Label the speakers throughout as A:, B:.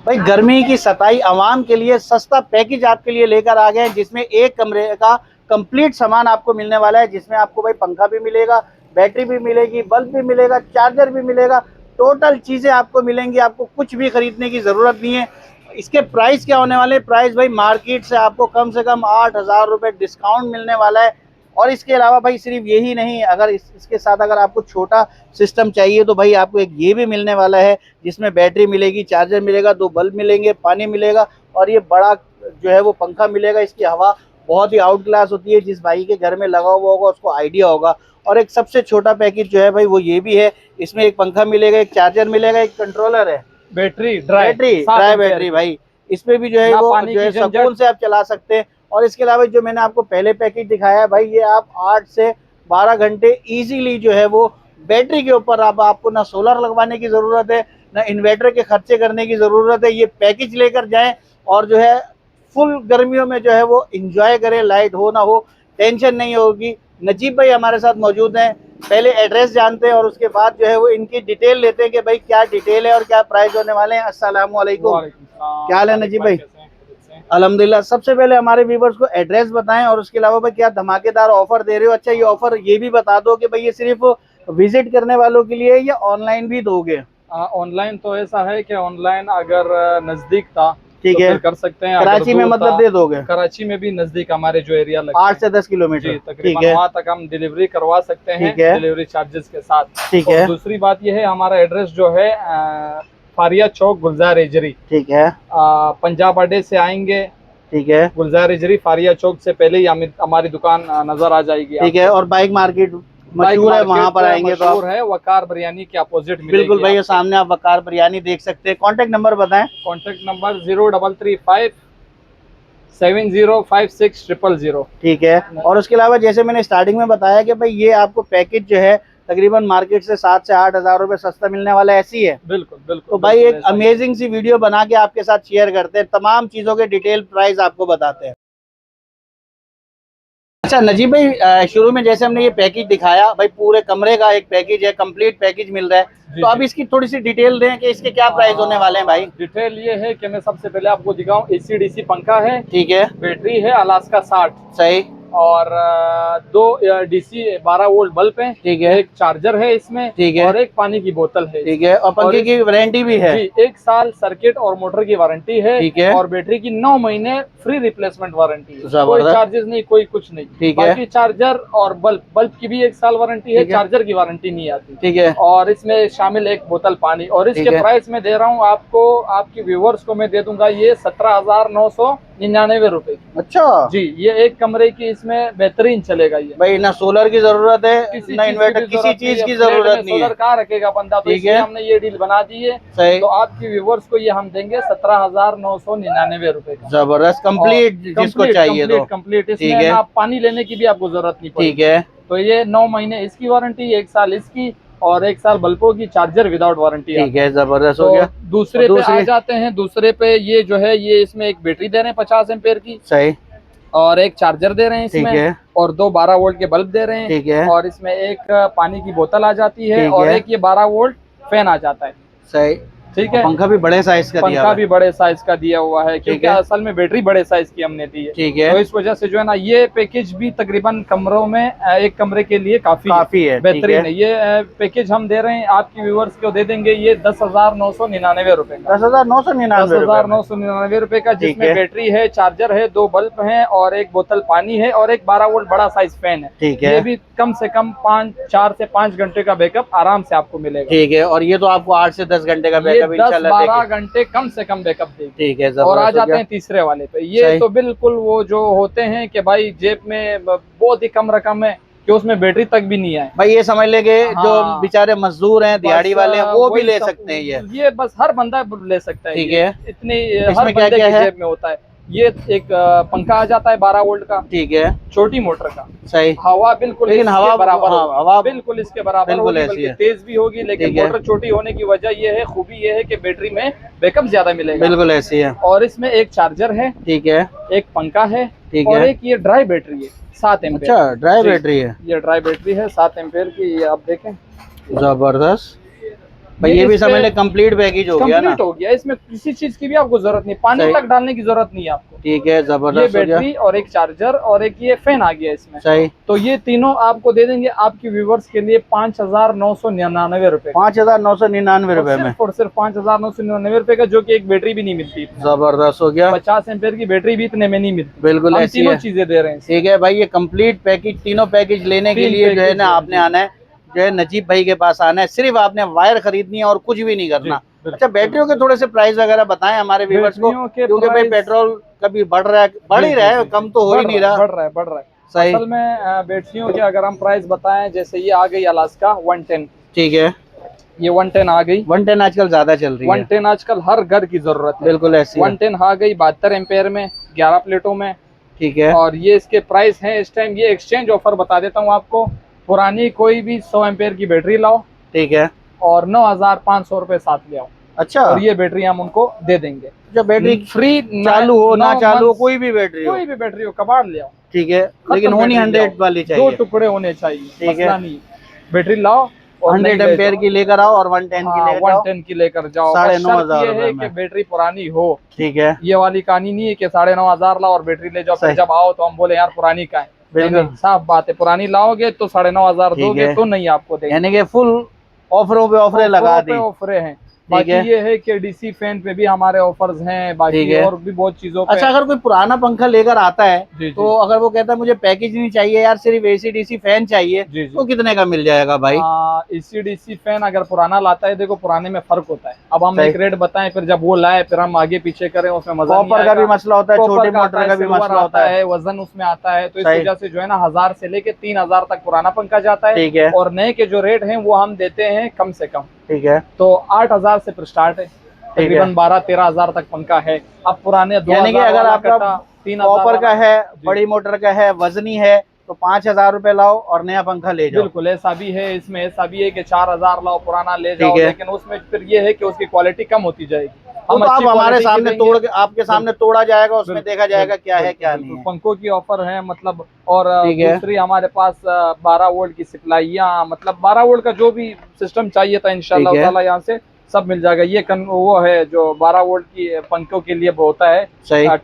A: भाई गर्मी की सताई आवाम के लिए सस्ता पैकेज आपके लिए लेकर आ गए हैं, जिसमें एक कमरे का कंप्लीट सामान आपको मिलने वाला है, जिसमें आपको भाई पंखा भी मिलेगा, बैटरी भी मिलेगी, बल्ब भी मिलेगा, चार्जर भी मिलेगा, टोटल चीज़ें आपको मिलेंगी। आपको कुछ भी खरीदने की ज़रूरत नहीं है। इसके प्राइस क्या होने वाले? प्राइस भाई मार्केट से आपको कम से कम 8,000 रुपये डिस्काउंट मिलने वाला है। और इसके अलावा भाई सिर्फ यही नहीं, अगर इसके साथ अगर आपको छोटा सिस्टम चाहिए तो भाई आपको एक ये भी मिलने वाला है, जिसमें बैटरी मिलेगी, चार्जर मिलेगा, 2 बल्ब मिलेंगे, पानी मिलेगा और ये बड़ा जो है वो पंखा मिलेगा। इसकी हवा बहुत ही आउट क्लास होती है, जिस भाई के घर में लगा हुआ होगा उसको आइडिया होगा। और एक सबसे छोटा पैकेज जो है भाई वो ये भी है, इसमें एक पंखा मिलेगा, एक चार्जर मिलेगा, एक कंट्रोलर है,
B: बैटरी
A: ड्राई बैटरी भाई इसमें भी जो है वो जो है सुकून से आप चला सकते हैं। और इसके अलावा जो मैंने आपको पहले पैकेज दिखाया है भाई, ये आप 8 से 12 घंटे इजीली जो है वो बैटरी के ऊपर आपको ना सोलर लगवाने की ज़रूरत है, ना इन्वर्टर के खर्चे करने की ज़रूरत है। ये पैकेज लेकर जाएं और जो है फुल गर्मियों में जो है वो इंजॉय करें, लाइट हो ना हो टेंशन नहीं होगी। नजीब भाई हमारे साथ मौजूद हैं, पहले एड्रेस जानते हैं और उसके बाद जो है वो इनकी डिटेल लेते हैं कि भाई क्या डिटेल है और क्या प्राइस होने वाले हैं। अस्सलाम वालेकुम, क्या हाल है नजीब भाई? अल्हम्दुलिल्लाह। सबसे पहले हमारे व्यूवर्स को एड्रेस बताएं और उसके अलावा भाई क्या धमाकेदार ऑफर दे रहे हो? अच्छा, ये ऑफर ये भी बता दो कि भाई ये सिर्फ विजिट करने वालों के लिए या ऑनलाइन भी दोगे?
B: ऑनलाइन तो ऐसा है कि ऑनलाइन अगर नजदीक था
A: ठीक है,
B: तो कर सकते हैं।
A: कराची में मतलब दे दोगे?
B: कराची में भी नजदीक हमारे जो एरिया लगता है
A: 8 से 10 किलोमीटर
B: तकरीबन, वहाँ तक हम डिलीवरी करवा सकते हैं डिलीवरी चार्जेस के साथ।
A: ठीक है।
B: दूसरी बात यह है, हमारा एड्रेस जो है फारिया चौक गुलजार एजरी, ठीक है, पंजाब अड्डे से आएंगे, ठीक है, गुलजार एजरी फारिया चौक से पहले ही हमारी दुकान नजर आ जाएगी, ठीक है।
A: और बाइक मार्केट मशहूर है, वहाँ पर आएंगे तो आप
B: है वकार बिरयानी के अपोजिट
A: बिल्कुल भैया सामने आप वकार बिरयानी देख सकते हैं। कॉन्टेक्ट नंबर बताएं।
B: Contact number 0335 705600।
A: ठीक है। और उसके अलावा जैसे मैंने स्टार्टिंग में बताया कि भाई ये आपको पैकेज जो है तकरीबन मार्केट से 7 से 8,000 रुपये सस्ता मिलने वाला है, ऐसी है?
B: बिल्कुल बिल्कुल।
A: तो भाई एक अमेजिंग सी वीडियो बना के आपके साथ शेयर करते हैं, तमाम चीज़ों के डिटेल प्राइस आपको बताते हैं। अच्छा नजीब भाई, शुरू में जैसे हमने ये पैकेज दिखाया भाई, पूरे कमरे का एक पैकेज है, कंप्लीट पैकेज मिल रहा है, तो अब इसकी थोड़ी सी डिटेल दें कि इसके क्या प्राइस होने वाले हैं भाई?
B: डिटेल ये है कि मैं सबसे पहले आपको दिखाऊं, AC/DC पंखा है,
A: ठीक है,
B: बैटरी है अलास्का 60,
A: सही, और
B: 2 DC 12 वोल्ट बल्ब है,
A: ठीक है,
B: एक चार्जर है इसमें, ठीक है, और एक पानी की बोतल है,
A: ठीक है, और पंखे की वारंटी भी है
B: जी, 1 साल सर्किट और मोटर की वारंटी है, ठीक है, और बैटरी की 9 महीने फ्री रिप्लेसमेंट वारंटी है, कोई चार्जेस नहीं, कोई कुछ नहीं, ठीक है। बाकी चार्जर और बल्ब की भी 1 साल वारंटी है, चार्जर की वारंटी नहीं आती, ठीक है, और इसमें शामिल एक बोतल पानी। और इसके प्राइस में दे रहा हूँ आपको, आपकी व्यूवर्स को मैं दे दूंगा ये 17,999 रुपए।
A: अच्छा
B: जी, ये एक कमरे की इसमें बेहतरीन चलेगा। ये भाई
A: ना सोलर की जरूरत है ना इन्वर्टर, किसी चीज की जरूरत नहीं है,
B: सोलर कहाँ रखेगा बंदा, तो इसलिए हमने ये डील बना दी है। तो आपकी व्यूवर्स को ये हम देंगे 17,999 रुपए का।
A: जबरदस्त, कंप्लीट जिसको चाहिए तो
B: कंप्लीट। इसमें आप पानी लेने की भी आपको जरूरत नहीं पड़ेगी, ठीक है। तो ये 9 महीने इसकी वारंटी, 1 साल इसकी, और 1 साल बल्बों की, चार्जर विदाउट वारंटी, ठीक है। जबरदस्त हो गया। दूसरे पे आ जाते हैं। दूसरे पे ये जो है, ये इसमें एक बैटरी दे रहे हैं 50 एम्पेयर की, सही, और एक चार्जर दे रहे हैं इसमें, और 2 12 वोल्ट के बल्ब दे रहे हैं, ठीक है, और इसमें एक पानी की बोतल आ जाती है, और एक ये 12 वोल्ट फैन आ जाता है, सही, ठीक है। पंखा भी बड़े साइज का दिया हुआ है, पंखा भी बड़े साइज का दिया हुआ है, क्योंकि असल में बैटरी बड़े साइज की हमने दी है, ठीक है। तो इस वजह से जो है ना, ये पैकेज भी तकरीबन कमरों में एक कमरे के लिए काफी है, बेहतरीन है। ये पैकेज हम दे रहे हैं आपकी व्यूवर्स को, दे देंगे ये 10,999 रुपए का, 10,999 रुपए का, जिसमें बैटरी है, चार्जर है, 2 बल्ब हैं, और एक बोतल पानी है, और एक 12 वोल्ट बड़ा साइज फैन है, ठीक है। ये भी कम से कम 4 से 5 घंटे का बैकअप आराम से आपको मिलेगा, ठीक है। और ये तो आपको 8 से 10 घंटे का बैकअप, 10-12 घंटे कम से कम बैकअप देगी, ठीक है। और आ जाते हैं तीसरे वाले पे। ये तो बिल्कुल वो जो होते हैं कि भाई जेब में बहुत ही कम रकम है कि उसमें बैटरी तक भी नहीं आए, भाई ये समझ लेंगे जो बेचारे मजदूर हैं, दिहाड़ी वाले हैं, वो भी ले सकते हैं। ये बस हर बंदा ले सकता है, ठीक है। इतनी हर बंदे की जेब में होता है। ये एक पंखा आ जाता है 12 वोल्ट का, ठीक है, छोटी मोटर का, सही, हवा बिल्कुल, लेकिन हवा बराबर, हवा बिल्कुल इसके बराबर होगी, बल्कि तेज भी होगी, लेकिन मोटर छोटी होने की वजह ये है, खूबी ये है कि बैटरी में बैकअप ज्यादा मिलेगा, बिल्कुल ऐसी है। और इसमें एक चार्जर है, ठीक है, एक पंखा है, ठीक है, और एक ये ड्राई बैटरी है 7 एम्पेयर। अच्छा, ड्राई बैटरी है, ये ड्राई बैटरी है 7 एम्पेयर की, ये आप देखें, जबरदस्त।
A: भाई ये भी समझ ले कंप्लीट पैकेज हो गया ना,
B: कंप्लीट हो गया। इसमें किसी चीज की भी आपको जरूरत नहीं, पानी तक डालने की जरूरत नहीं है आपको।
A: ठीक है, जबरदस्त।
B: ये बैटरी और एक चार्जर और एक ये फैन आ गया इसमें।
A: सही।
B: तो ये तीनों आपको दे देंगे आपकी व्यूवर्स के लिए 5,999 रुपए।
A: 5,999 रुपए में,
B: और सिर्फ 5,999 रुपए का, जो कि एक बैटरी भी नहीं मिलती।
A: जबरदस्त हो गया।
B: 50 एम्पेयर की बैटरी भी इतने में नहीं मिलती।
A: बिल्कुल ऐसी
B: तीनों
A: है।
B: चीजें दे रहे हैं।
A: ठीक है भाई, ये कंप्लीट पैकेज, तीनों पैकेज लेने के लिए जो है ना आपने आना है, जो है नजीब भाई के पास आना है। सिर्फ आपने वायर खरीदनी है और कुछ भी नहीं करना। अच्छा, बैटरियों के थोड़े से प्राइस वगैरह बताएं हमारे व्यूअर्स को, क्योंकि भाई पेट्रोल कभी बढ़ रहा है, बढ़ ही रहा है, कम तो हो ही नहीं रहा।
B: बढ़ रहा है। सही। असल में बैटरियों के अगर हम प्राइस बताएं, जैसे ये आ गई अलास्का 110। ठीक है, ये 110 आ गई। 110
A: आजकल ज्यादा चल रही है।
B: 110 आजकल हर घर की जरूरत है।
A: बिल्कुल ऐसी
B: 110 आ गई 72 एम्पेयर में, 11 प्लेटों में।
A: ठीक है,
B: और ये इसके प्राइस हैं इस टाइम। ये एक्सचेंज ऑफर बता देता हूँ आपको। पुरानी कोई भी 100 एम्पेयर की बैटरी लाओ, ठीक है, और 9,500 रुपए साथ ले आओ। अच्छा, और ये बैटरी हम उनको दे देंगे। जब बैटरी फ्री
A: चालू हो ना चालू हो, कोई भी बैटरी
B: हो कबाड़ ले आओ। ठीक है,
A: लेकिन होनी 100 वाली चाहिए,
B: 2 टुकड़े होने चाहिए। ठीक है, बैटरी लाओ,
A: 100 एम्पेयर की लेकर आओ और
B: 110 की लेकर जाओ।
A: 9,500
B: कि बैटरी पुरानी हो।
A: ठीक है,
B: ये वाली कहानी नहीं है कि 9,500 लाओ और बैटरी ले जाओ, फिर जब आओ तो हम बोले यार पुरानी का है। बिल्कुल साफ बात है, पुरानी लाओगे तो 9,500 दोगे तो नहीं आपको देंगे।
A: यानी कि फुल ऑफरों पे ऑफरें लगा दी।
B: ऑफरें हैं। बाकी ये है कि डीसी फैन पे भी हमारे ऑफर्स हैं, बाकी और भी बहुत चीजों पे।
A: अच्छा, अगर कोई पुराना पंखा लेकर आता है तो अगर वो कहता है मुझे पैकेज नहीं चाहिए यार, सिर्फ एसी डीसी फैन चाहिए, तो कितने का मिल जाएगा भाई?
B: एसी डीसी फैन अगर पुराना लाता है, देखो पुराने में फर्क होता है। अब हम एक रेट बताएं, फिर जब वो लाए फिर हम आगे पीछे करें, उसमें मजा
A: कॉपर का भी मसला होता है, छोटे मोटर का भी मसला होता है,
B: वजन उसमें आता है। तो इस वजह से जो है ना 1000 से लेके 3000 तक पुराना पंखा जाता है। ठीक है, और नए के जो रेट है वो हम देते हैं कम से कम। ठीक है, तो 8,000 से स्टार्ट है, तकरीबन 12-13 हजार तक पंखा है। अब पुराने
A: यानी कि अगर आपका कॉपर का है, बड़ी मोटर का है, वजनी है, तो 5,000 रुपए लाओ और नया पंखा ले जाओ।
B: बिल्कुल ऐसा भी है, इसमें ऐसा भी है कि 4,000 लाओ पुराना ले जाओ, लेकिन उसमें फिर ये है कि उसकी क्वालिटी कम होती जाएगी।
A: हम आप हमारे सामने तोड़ के, आपके सामने तोड़ा जाएगा, उसमें देखा जाएगा क्या है क्या नहीं है।
B: पंखों की ऑफर है मतलब। और दूसरी हमारे पास 12 वोल्ट की सप्लाईयाँ, मतलब 12 वोल्ट का जो भी सिस्टम चाहिए था इंशाल्लाह ताला यहाँ से सब मिल जाएगा। ये वो है जो 12 वोल्ट की पंखों के लिए होता है,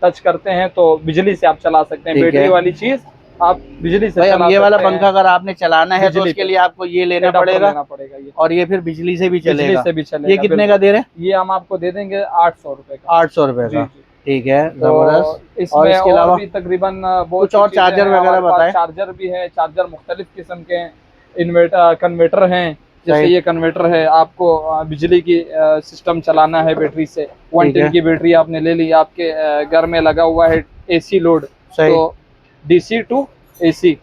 B: टच करते हैं तो बिजली से आप चला सकते हैं। बैटरी वाली चीज आप बिजली से चला
A: ये वाला पंखा अगर आपने चलाना है तो उसके लिए आपको ये लेना पड़ेगा
B: ये।
A: और ये फिर बिजली से भी चलेगा।
B: ये
A: कितने का दे रहे हैं?
B: ये हम आपको दे देंगे 800 रुपए का।
A: 800 रुपए का। ठीक है, जबरदस्त।
B: इसमें इसके अलावा भी तकरीबन
A: कुछ और चार्जर वगैरह बताएं।
B: चार्जर भी है, चार्जर मुख्तलिफ किस्म के, इन्वर्टर कन्वर्टर हैं। जैसे ये कन्वर्टर है, आपको बिजली की सिस्टम चलाना है बैटरी से। 110 की बैटरी आपने ले ली, आपके घर में लगा हुआ है एसी लोड, तो डीसी टू एसी,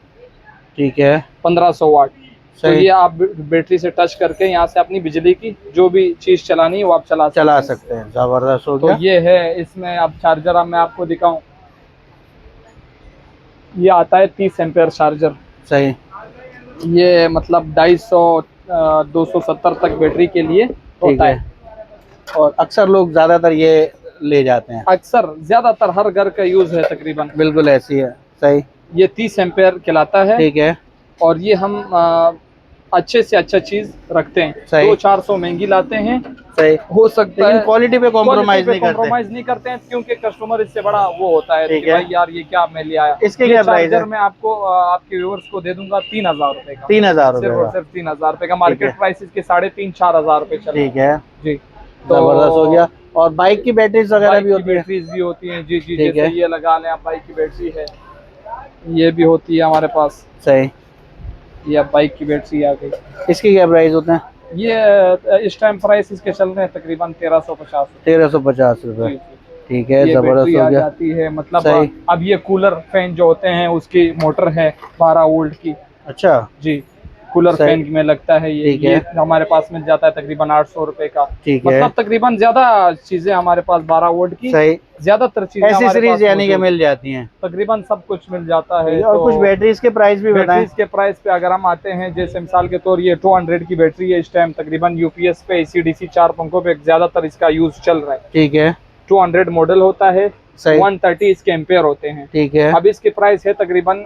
B: ठीक है, 1500 वाट। तो ये आप बैटरी से टच करके यहाँ से अपनी बिजली की जो भी चीज चलानी है वो आप चला सकते हैं।
A: जबरदस्त हो गया।
B: तो ये है इसमें। अब चार्जर अब मैं आपको दिखाऊं, ये आता है 30 एम्पेयर चार्जर।
A: सही।
B: ये मतलब 250-270 तक बैटरी के लिए होता है।
A: और अक्सर लोग ज्यादातर ये ले जाते हैं,
B: अक्सर ज्यादातर हर घर का यूज है तकरीबन।
A: बिल्कुल ऐसी है। सही।
B: ये 30 एम्पेयर कहलाता है।
A: ठीक है,
B: और ये हम अच्छे से अच्छा चीज रखते हैं। 200-400 महंगी लाते हैं। सही हो सकता है,
A: क्वालिटी पे कॉम्प्रोमाइज
B: नहीं करते हैं, क्योंकि कस्टमर इससे बड़ा वो होता है कि भाई यार ये क्या मैं ले आया।
A: इसके क्या प्राइस है?
B: मैं आपको आपके व्यूअर्स को दे दूंगा 3,000 रुपए का।
A: 3,000 रुपए,
B: सिर्फ 3,000 रुपए का। मार्केट प्राइस इसके 3,500-4,000 रुपए चल।
A: ठीक है जी,
B: जबरदस्त
A: हो गया। और बाइक की बैटरीज वगैरह भी होती है?
B: बैटरीज भी होती है जी। जैसे ये लगा लें आप, बाइक की बैटरी है, ये भी होती है हमारे पास। सही। ये बाइक की बैटरी आ गई।
A: इसके क्या प्राइस होते हैं?
B: ये इस टाइम प्राइस इसके चल रहे हैं तकरीबन
A: 1350 रुपए। ठीक है, जबरदस्त हो गया।
B: जाती है मतलब। अब ये कूलर फैन जो होते हैं उसकी मोटर है 12 वोल्ट की। अच्छा जी, कूलर फैन में लगता है ये हमारे पास मिल जाता है तकरीबन 800 रुपए का। ठीक है, मतलब तकरीबन ज्यादा चीजें हमारे पास 12 वोल्ट की, ज्यादातर चीजें
A: एसेसरीज यानी कि मिल जाती हैं,
B: तकरीबन सब कुछ मिल जाता है।
A: और कुछ बैटरीज के प्राइस भी बताएं।
B: इसके प्राइस पे अगर हम आते हैं, जैसे मिसाल के तौर ये 200 की बैटरी है इस टाइम तकरीबन यूपीएस पे, ACDC 4 पंखों पे ज्यादातर इसका यूज चल रहा है। ठीक है, 200 मॉडल होता है, 130 इसके एम्पेयर होते हैं। ठीक है, अब इसकी प्राइस है तकरीबन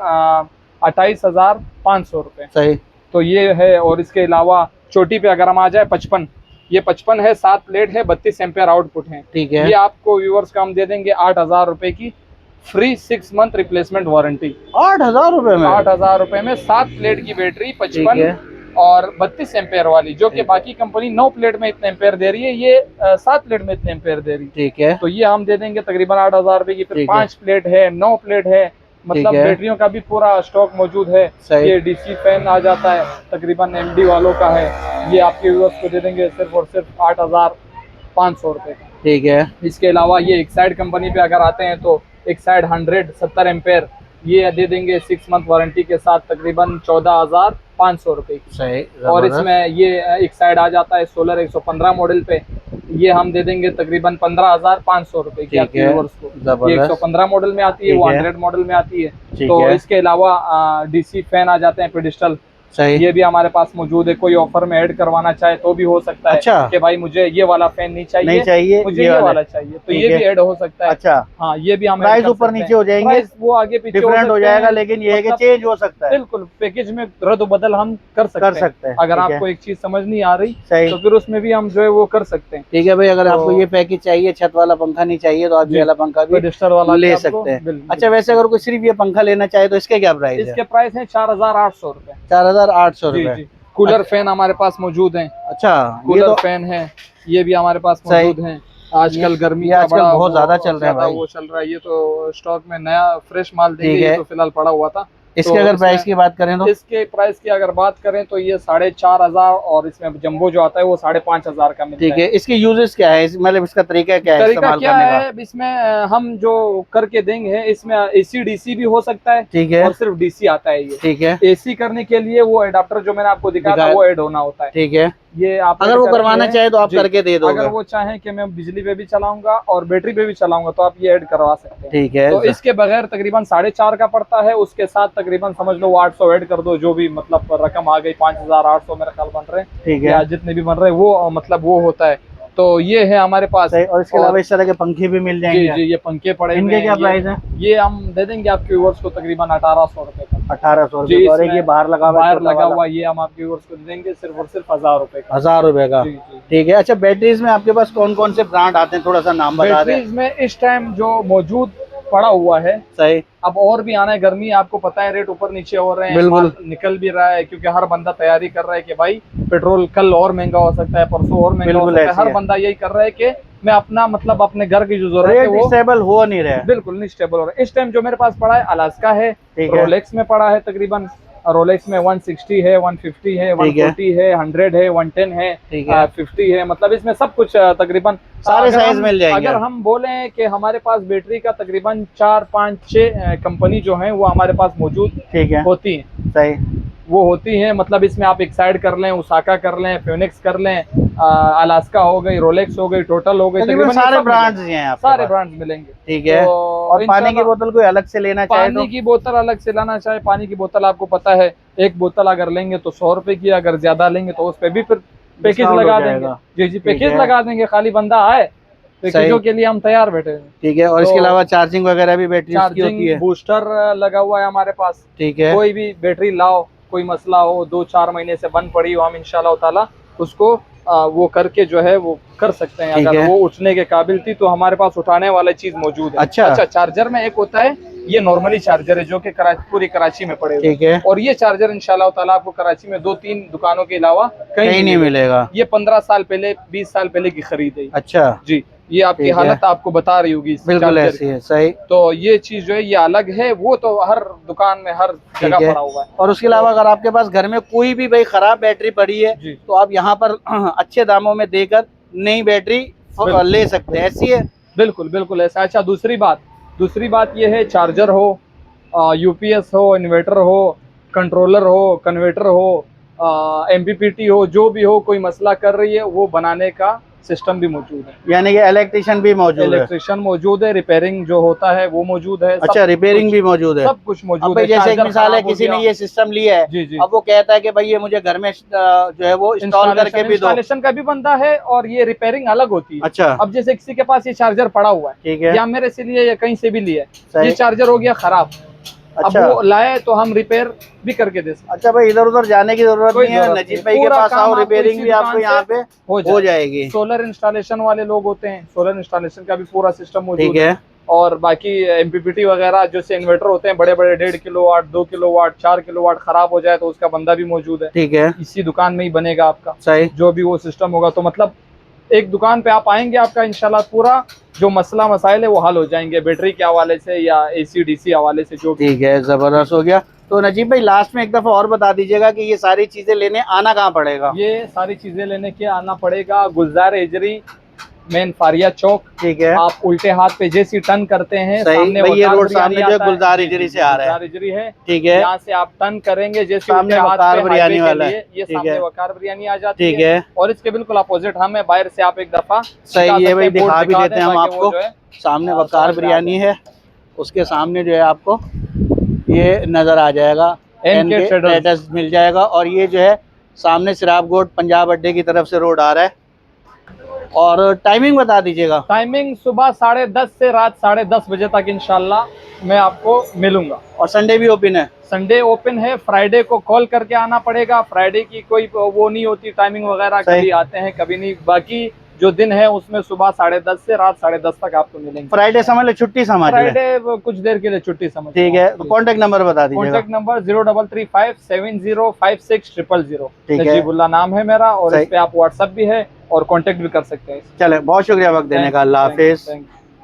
B: 28,500 रुपए। सही। तो ये है। और इसके अलावा चोटी पे अगर हम आ जाए 55, ये 55 है, 7 प्लेट है, 32 एम्पेयर आउटपुट है।
A: ठीक है,
B: ये आपको व्यूअर्स का हम दे देंगे 8,000 रुपए की फ्री 6 मंथ रिप्लेसमेंट वारंटी।
A: 8,000 रुपए में?
B: 8,000 रुपए में 7 प्लेट की बैटरी, 55 और 32 एम्पेयर वाली, जो कि बाकी कंपनी 9 प्लेट में इतने एम्पेयर दे रही है, ये 7 प्लेट में इतने एम्पेयर दे रही है।
A: ठीक है,
B: तो ये हम दे देंगे तकरीबन 8,000 रुपए की। फिर 5 प्लेट है, 9 प्लेट है, मतलब बैटरियों का भी पूरा स्टॉक मौजूद है। ये डीसी फैन आ जाता है, तकरीबन एमडी वालों का है। ये आपके व्यूअर्स को दे देंगे सिर्फ और सिर्फ 8,500 रुपए का।
A: ठीक है,
B: इसके अलावा ये एक्साइड कंपनी पे अगर आते हैं तो एक्साइड 100 70 एम्पेयर, ये दे देंगे 6 मंथ वारंटी के साथ तकरीबन 14,500 रुपए की।
A: सही।
B: और इसमें ये एक्साइड आ जाता है सोलर 115 मॉडल पे, ये हम दे देंगे तकरीबन 15,500 रुपए की आपके व्यूअर्स को। ये 115 मॉडल में आती है, वो 100 मॉडल में आती है। तो इसके अलावा डीसी फैन आ जाते हैं पेडिस्टल, ये भी हमारे पास मौजूद है। कोई ऑफर में ऐड करवाना चाहे तो भी हो सकता है।
A: अच्छा।
B: कि भाई मुझे ये वाला फैन नहीं चाहिए, मुझे ये वाला चाहिए, तो ये भी ऐड हो सकता है।
A: अच्छा,
B: हाँ, ये भी हम
A: प्राइस ऊपर नीचे हो जाएंगे,
B: वो आगे पीछे
A: डिफरेंट हो जाएगा, लेकिन ये है कि चेंज हो सकता है।
B: बिल्कुल, पैकेज में रद्द बदल हम कर सकते हैं। अगर आपको एक चीज समझ नहीं आ रही तो फिर उसमें भी हम जो है वो कर सकते हैं।
A: ठीक है भाई, अगर आपको ये पैकेज चाहिए, छत वाला पंखा नहीं चाहिए, तो आप ये वाला पंखा भी वाला ले सकते हैं। अच्छा, वैसे अगर कोई सिर्फ ये पंखा लेना चाहे तो इसके क्या प्राइस है?
B: इसके प्राइस है 4,800 रुपए।
A: 4,800 रुपए।
B: कूलर फैन हमारे पास मौजूद हैं।
A: अच्छा,
B: कूलर फैन है, ये भी हमारे पास मौजूद हैं। आजकल गर्मी का
A: आजकल बहुत ज्यादा चल रहा है भाई,
B: वो चल रहा है। ये तो स्टॉक में नया फ्रेश माल देंगे, ये तो फिलहाल पड़ा हुआ था।
A: इसके अगर प्राइस की बात करें तो
B: इसके प्राइस की अगर बात करें तो ये 4,500 और इसमें जंबो जो आता है वो 5,500 का मिलता है।
A: ठीक है, इसके यूजेस क्या है, मतलब इसका तरीका क्या है इस्तेमाल करने का?
B: इसमें हम जो करके देंगे, इसमें एसी डीसी भी हो सकता है।
A: ठीक है,
B: और सिर्फ डीसी आता है ये।
A: ठीक है,
B: एसी करने के लिए वो एडाप्टर जो मैंने आपको दिखाया था वो ऐड होना होता है।
A: ठीक है,
B: ये आप
A: अगर वो करवाना चाहे तो आप करके दे दो।
B: अगर वो चाहें कि मैं बिजली पे भी चलाऊंगा और बैटरी पे भी चलाऊंगा तो आप ये ऐड करवा सकते हैं।
A: ठीक है,
B: तो इसके बगैर तकरीबन 4,500 का पड़ता है, उसके साथ तकरीबन समझ लो 800 ऐड कर दो, जो भी मतलब रकम आ गई 5,800 मेरे ख्याल बन रहे हैं।
A: ठीक है,
B: या जितने भी बन रहे हैं वो मतलब वो होता है। तो ये है हमारे पास।
A: और इसके अलावा इस तरह के पंखे भी मिल जाएंगे।
B: जी, ये पंखे पड़े,
A: इनके क्या प्राइस है?
B: ये हम दे देंगे आपके व्यूअर्स को तकरीबन 1,800 रुपए का।
A: 1,800 रुपए। और ये बाहर लगा
B: हुआ ये हम आपके व्यूअर्स को देंगे सिर्फ और सिर्फ 1,000 रुपए का।
A: 1,000 रुपए का। ठीक है। अच्छा, बैटरीज में आपके पास कौन कौन से ब्रांड आते हैं, थोड़ा सा नाम बता दें।
B: बैटरीज में इस टाइम जो मौजूद पड़ा हुआ है,
A: सही,
B: अब और भी आना है। गर्मी आपको पता है, रेट ऊपर नीचे हो रहे हैं,
A: बिल्कुल
B: निकल भी रहा है, क्योंकि हर बंदा तैयारी कर रहा है कि भाई पेट्रोल कल और महंगा हो सकता है, परसों और महंगा हो सकता है। हर बंदा यही कर रहा है कि मैं अपना मतलब अपने घर की जो जरूरत है वो
A: स्टेबल हो नहीं रहा है।
B: बिल्कुल नहीं स्टेबल हो रहा है। इस टाइम जो मेरे पास पड़ा है अलास्का है, रोलेक्स में पड़ा है तकरीबन। रोलेक्स में 160 है, 150 है, 140 है, 100 है, 110 है, 50 है, मतलब इसमें सब कुछ तकरीबन
A: सारे साइज मिल जाएंगे।
B: अगर हम बोले कि हमारे पास बैटरी का तकरीबन 4, 5, 6 कंपनी जो है वो हमारे पास मौजूद होती है।
A: सही,
B: वो होती हैं। मतलब इसमें आप एक्साइड कर लें, उसाका कर लें, फिनिक्स कर लें, अलास्का हो गई, रोलेक्स हो गई, टोटल हो गई, तकरीबन
A: सारे ब्रांड्स हैं,
B: सारे ब्रांड्स मिलेंगे।
A: ठीक है। और पानी की बोतल कोई अलग से लेना चाहे तो?
B: पानी की बोतल अलग से लाना चाहे, पानी की बोतल आपको पता है एक बोतल अगर लेंगे तो 100 रुपए की, अगर ज्यादा लेंगे तो उस पर भी फिर पैकेज लगा देंगे। जी, पैकेज लगा देंगे, खाली बंदा आए, पैकेजों के लिए हम तैयार बैठे हैं।
A: ठीक है। और इसके अलावा चार्जिंग वगैरह भी बैटरी की होती है?
B: बूस्टर लगा हुआ है हमारे पास।
A: ठीक है।
B: कोई भी बैटरी लाओ, कोई मसला हो, 2-4 महीने से बंद पड़ी हो, हम इंशाल्लाह ताला उसको वो करके जो है वो कर सकते हैं। अगर वो उठने के काबिल थी तो हमारे पास उठाने वाला चीज मौजूद है। अच्छा, चार्जर में एक होता है, ये नॉर्मली चार्जर है जो कि पूरी कराची में पड़े।
A: ठीक है।
B: और ये चार्जर इंशाल्लाह ताला आपको कराची में 2-3 दुकानों के अलावा कहीं नहीं मिलेगा। ये 15 साल पहले, 20 साल पहले की खरीद है।
A: अच्छा
B: जी, ये आपकी हालत आपको बता रही होगी।
A: बिल्कुल ऐसी है। सही।
B: तो ये चीज जो है ये अलग है, वो तो हर दुकान में हर जगह पड़ा हुआ है।
A: और उसके अलावा अगर आपके पास घर में कोई भी भाई खराब बैटरी पड़ी है तो आप यहाँ पर अच्छे दामों में देकर नई बैटरी ले सकते हैं। ऐसी है?
B: बिल्कुल बिल्कुल ऐसा। अच्छा, दूसरी बात ये है, चार्जर हो, यूपीएस हो, इन्वर्टर हो, कंट्रोलर हो, कन्वर्टर हो, एमपीपीटी हो, जो भी हो, कोई मसला कर रही है वो बनाने का सिस्टम भी मौजूद है।
A: यानी कि इलेक्ट्रिशियन भी मौजूद है?
B: इलेक्ट्रिशियन मौजूद है, रिपेयरिंग जो होता है वो मौजूद है।
A: अच्छा, रिपेयरिंग भी मौजूद है?
B: सब कुछ मौजूद है।
A: जैसे एक मिसाल है, किसी ने ये सिस्टम लिया है,
B: जी,
A: अब वो कहता है कि भाई ये मुझे घर में जो है वो इंस्टॉल करके भी दो।
B: इंस्टॉलेशन का भी बनता है और ये रिपेयरिंग अलग होती है।
A: अच्छा।
B: अब जैसे किसी के पास ये चार्जर पड़ा हुआ है,
A: ठीक है,
B: या मेरे से लिए या कहीं से भी लिया, ये चार्जर हो गया खराब,
A: अच्छा।
B: अब वो लाए तो हम रिपेयर भी करके दे सकते।
A: अच्छा भाई, इधर उधर जाने की जरूरत नहीं है, नजीब भाई के पास आओ, रिपेयरिंग भी आपको यहाँ पे हो जाएगी।
B: सोलर इंस्टॉलेशन वाले लोग होते हैं, सोलर इंस्टॉलेशन का भी पूरा सिस्टम मौजूद
A: है।
B: और बाकी एमपीपीटी वगैरह जैसे इन्वर्टर होते हैं बड़े बड़े 1.5 किलोवाट, 2 किलोवाट, 4 किलोवाट खराब हो जाए तो उसका बंदा भी मौजूद है।
A: ठीक है,
B: इसी दुकान में ही बनेगा आपका
A: सही
B: जो भी वो सिस्टम होगा। तो मतलब एक दुकान पे आप आएंगे, आपका इंशाल्लाह पूरा जो मसला मसाइल है वो हल हो जाएंगे, बैटरी के हवाले से या AC DC हवाले से जो। ठीक
A: है, जबरदस्त हो गया। तो नजीब भाई लास्ट में एक दफा और बता दीजिएगा कि ये सारी चीजें लेने आना कहाँ पड़ेगा?
B: ये सारी चीजें लेने के आना पड़ेगा गुलजार एजरी, मेन फारिया चौक। ठीक है, आप उल्टे हाथ पे जैसी टर्न करते हैं सामने
A: ये रोड सामने जो गुलजार एजरी से आ रहा है,
B: गुलजार एजरी है।
A: ठीक है,
B: यहाँ से आप टर्न करेंगे जैसे
A: सामने वकार बिरयानी वाला है,
B: ये सामने वकार बिरयानी आ जाती
A: ठीक है।
B: और इसके बिल्कुल अपोजिट हम है, बाहर से आप एक दफा
A: सही है भाई, दिखा भी देते हैं हम आपको। सामने वकार बिरयानी है, उसके सामने जो है आपको ये नजर आ जाएगा, NK ट्रेडर्स मिल जाएगा। और ये जो है सामने सिराबगोट पंजाब अड्डे की तरफ से रोड आ रहा है। और टाइमिंग बता दीजिएगा।
B: टाइमिंग सुबह 10:30 से रात 10:30 बजे तक इंशाल्लाह मैं आपको मिलूंगा।
A: और संडे भी ओपन है? संडे
B: ओपन है। फ्राइडे को कॉल करके आना पड़ेगा, फ्राइडे की कोई वो नहीं होती टाइमिंग वगैरह, कभी आते हैं कभी नहीं। बाकी जो दिन है उसमें सुबह 10:30 से रात 10:30 तक आपको मिलेंगे।
A: फ्राइडे समझ लो छुट्टी समझ,
B: फ्राइडे कुछ देर के लिए छुट्टी समझ।
A: ठीक है, तो कॉन्टेक्ट नंबर बता दीजिए।
B: Contact number 0335705600। नजीबुल्लाह नाम है मेरा और इस पे आप व्हाट्सएप भी है और कॉन्टेक्ट भी कर सकते हैं।
A: चले, बहुत शुक्रिया वक्त देने का। अल्लाह हाफिज।